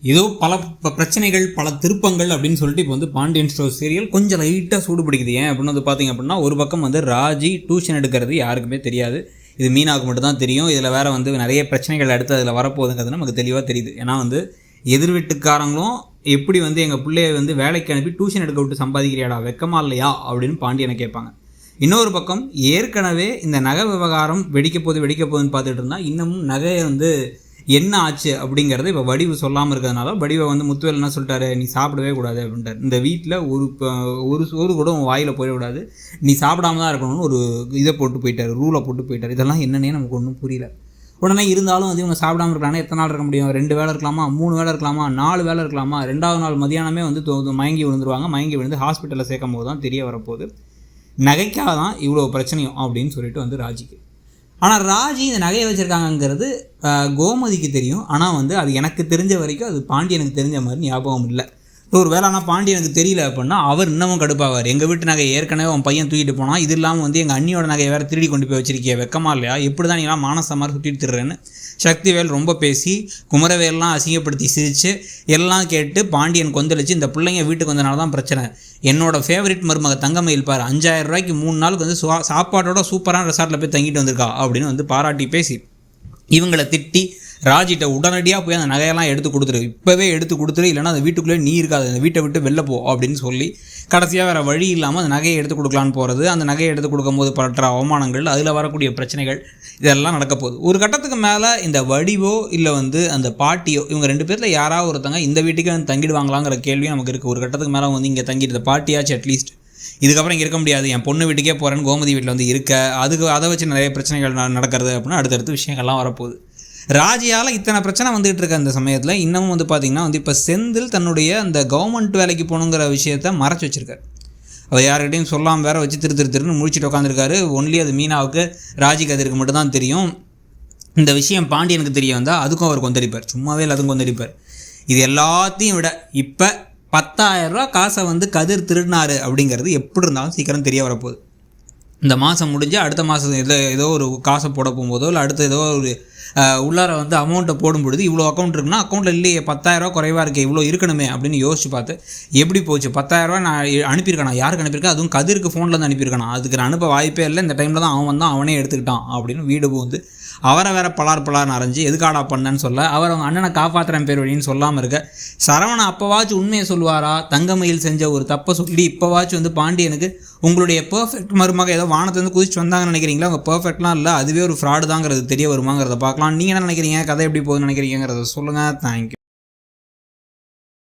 ஏதோ பல பிரச்சனைகள் பல திருப்பங்கள் அப்படின்னு சொல்லிட்டு இப்போ வந்து பாண்டியன் ஸ்டோர் சீரியல் கொஞ்சம் லைட்டாக சூடு பிடிக்குது. ஏன் அப்படின்னு வந்து பார்த்திங்க அப்படின்னா, ஒரு பக்கம் வந்து ராஜி டியூஷன் எடுக்கிறது யாருக்குமே தெரியாது, இது மீனாவுக்கு மட்டும் தான் தெரியும். இதில் வேறு வந்து நிறைய பிரச்சனைகள் அடுத்து அதில் வரப்போகுதுங்கிறது நமக்கு தெளிவாக தெரியுது. ஏன்னா வந்து எதிர் வீட்டுக்காரங்களும் எப்படி வந்து எங்கள் பிள்ளைய வந்து வேலைக்கு அனுப்பி டியூஷன் எடுக்க விட்டு சம்பாதிக்கிறியாடா, வெக்கமா இல்லையா அப்படின்னு பாண்டியனை கேட்பாங்க. இன்னொரு பக்கம் ஏற்கனவே இந்த நகை விவகாரம் வெடிக்க போகுதுன்னு பார்த்துட்டு இருந்தால் இன்னமும் நகையை வந்து என்ன ஆச்சு அப்படிங்கிறது இப்போ வடிவு சொல்லாமல் இருக்கிறதுனால வடிவை வந்து முத்துவேல் என்ன சொல்லிட்டாரு, நீ சாப்பிடவே கூடாது அப்படின்ட்டார். இந்த வீட்டில் ஒரு சோறு கூட உன் வாயில் போயிடக்கூடாது, நீ சாப்பிடாம தான் இருக்கணும்னு ஒரு இதை போட்டு போயிட்டார், ரூலை போட்டு போயிட்டார். இதெல்லாம் என்னன்னே நமக்கு ஒன்றும் புரியல. உடனே இருந்தாலும் வந்து இவங்க சாப்பிடாமல் இருக்கலாம்னா எத்தனை நாள் இருக்க முடியும்? 2 வேளை இருக்கலாமா, 3 வேளை இருக்கலாமா, 4 வேளை இருக்கலாமா? 2வது நாள் மதியானமே வந்து மயங்கி விழுந்துருவாங்க. மயங்கி விழுந்து ஹாஸ்பிட்டலில் சேர்க்கும் போது தான் தெரிய வரப்போகுது நகைக்காக தான் இவ்வளோ பிரச்சனையும் அப்படின்னு சொல்லிட்டு வந்து ராஜிக்கு. ஆனால் ராஜி இந்த நகையை வச்சுருக்காங்கங்கிறது கோமதிக்கு தெரியும். ஆனால் வந்து அது எனக்கு தெரிஞ்ச வரைக்கும் அது பாண்டியனுக்கு தெரிஞ்ச மாதிரி ஞாபகம் இல்லை. ஒரு வேளை ஆனால் பாண்டியனுக்கு தெரியல அப்படின்னா அவர் இன்னமும் கடுப்பாவார். எங்கள் வீட்டு நகையை ஏற்கனவே அவன் பையன் தூக்கிட்டு போனான், இது இல்லாமல் வந்து எங்கள் அண்ணியோட நகையை வேறு திருடி கொண்டு போய் வச்சிருக்கிய, வெக்கமா இல்லையா, எப்படி தான் நீங்களாம் மானச மாதிரி சுற்றிட்டு திருறேன்னு சக்திவேல் ரொம்ப பேசி குமரவேல்லாம் அசிங்கப்படுத்தி சிரித்து எல்லாம் கேட்டு பாண்டியன் கொந்தளிச்சு, இந்த பிள்ளைங்க வீட்டுக்கு வந்தனால தான் பிரச்சனை, என்னோடய ஃபேவரட் மருமக தங்கமயில் பாரு 5000 ரூபாய்க்கு 3 நாளுக்கு வந்து சாப்பாட்டோட சூப்பரான ரெசார்ட்டில் போய் தங்கிட்டு வந்திருக்கா அப்படின்னு வந்து பாராட்டி பேசி இவங்களை திட்டி ராஜிட்ட உடனடியாக போய் அந்த நகையெல்லாம் எடுத்து கொடுத்துரு, இப்போவே எடுத்து கொடுத்துரு, இல்லைனா அந்த வீட்டுக்குள்ளே நீ இருக்காது, அந்த வீட்டை விட்டு வெளில போ அப்படின்னு சொல்லி கடைசியாக வேறு வழி இல்லாமல் அந்த நகையை எடுத்து கொடுக்கலான்னு போகிறது, அந்த நகையை எடுத்து கொடுக்கும்போது பற்ற அவமானங்கள், அதில் வரக்கூடிய பிரச்சனைகள் இதெல்லாம் நடக்க போகுது. ஒரு கட்டத்துக்கு மேலே இந்த வடிவோ இல்லை வந்து அந்த பாட்டியோ இவங்க 2 பேரில் யாராவது ஒருத்தங்க இந்த வீட்டுக்கே வந்து தங்கிடுவாங்களாங்கிற கேள்வியும் நமக்கு இருக்குது. ஒரு கட்டத்துக்கு மேலே வந்து இங்கே தங்கிட்டு பாட்டியாச்சு அட்லீஸ்ட் இதுக்கப்புறம் இங்கே இருக்க முடியாது, என் பொண்ணு வீட்டுக்கே போகிறேன்னு கோமதி வீட்டில் வந்து இருக்க, அதை வச்சு நிறைய பிரச்சனைகள் நடக்கிறது அப்படின்னா அடுத்தடுத்து விஷயங்கள்லாம் வரப்போகுது. ராஜியால் இத்தனை பிரச்சனை வந்துகிட்டு இருக்க அந்த சமயத்தில் இன்னமும் வந்து பார்த்திங்கன்னா வந்து இப்போ செந்தில் தன்னுடைய அந்த கவர்மெண்ட் வேலைக்கு போகணுங்கிற விஷயத்த மறைச்சி வச்சுருக்காரு. அவர் யார்கிட்டையும் சொல்லாமல் வேறு வச்சு திருன்னு முடிச்சுட்டு உட்காந்துருக்காரு. ஒன்லி அது மீனாவுக்கு ராஜி கதிருக்கு மட்டும்தான் தெரியும். இந்த விஷயம் பாண்டியனுக்கு தெரிய வந்தால் அதுக்கும் அவர் கொந்தளிப்பார், சும்மாவே எல்லாத்துக்கும் கொந்தளிப்பார். இது எல்லாத்தையும் விட இப்போ 10,000 ரூபா காசை வந்து கதிர் திருடினாரு அப்படிங்கிறது எப்படி இருந்தாலும் சீக்கிரம் தெரிய வரப்போகுது. இந்த மாதம் முடிஞ்சு அடுத்த மாதம் ஏதோ ஒரு காசை போட போகும்போதோ இல்லை அடுத்த ஏதோ ஒரு உள்ளார வந்து அமௌண்ட்டை போடும்பொழுது இவ்வளோ அக்கௌண்ட் இருக்குன்னா அக்கௌண்ட்டில் இல்லையே 10,000 ரூபா குறைவாக இருக்கே, இவ்வளோ இருக்கணுமே அப்படின்னு யோசிச்சு பார்த்து எப்படி போச்சு, 10,000 ரூபா நான் அனுப்பியிருக்கேன், யாருக்கு அனுப்பியிருக்கேன், அதுவும் கதிருக்கு ஃபோனில் வந்து அனுப்பியிருக்கேன், அதுக்கு நான் அனுப்ப வாய்ப்பே இல்லை, இந்த டைமில் தான் அவன் வந்தான் அவனே எடுத்துக்கிட்டான் அப்படின்னு வீடு வந்து அவரை வேற பலார்னு அரைஞ்சி எதுக்காடா பண்ணேன்னு சொல்ல, அவர் அவங்க அண்ணனை காப்பாற்றுறேன் பேர் வழின்னு சொல்லாமல் இருக்க, சரவணன் அப்போவாச்சும் உண்மையை சொல்லுவாரா, தங்கமயில் செஞ்ச ஒரு தப்பை சொல்லி இப்போவாச்சும் வந்து பாண்டியனுக்கு உங்களுடைய பர்ஃபெக்ட் மருமக ஏதோ வானத்துலேருந்து குதிச்சு வந்தாங்கன்னு நினைக்கிறீங்களா, அவங்க பர்ஃபெக்ட்லாம் இல்லை, அதுவே ஒரு ஃப்ராடு தாங்கிறது தெரிய வருமாங்கிறத பார்க்கலாம். நீங்கள் என்ன நினைக்கிறீங்க, கதை எப்படி போகுதுன்னு நினைக்கிறீங்கிறத சொல்லுங்கள். தேங்க்யூ.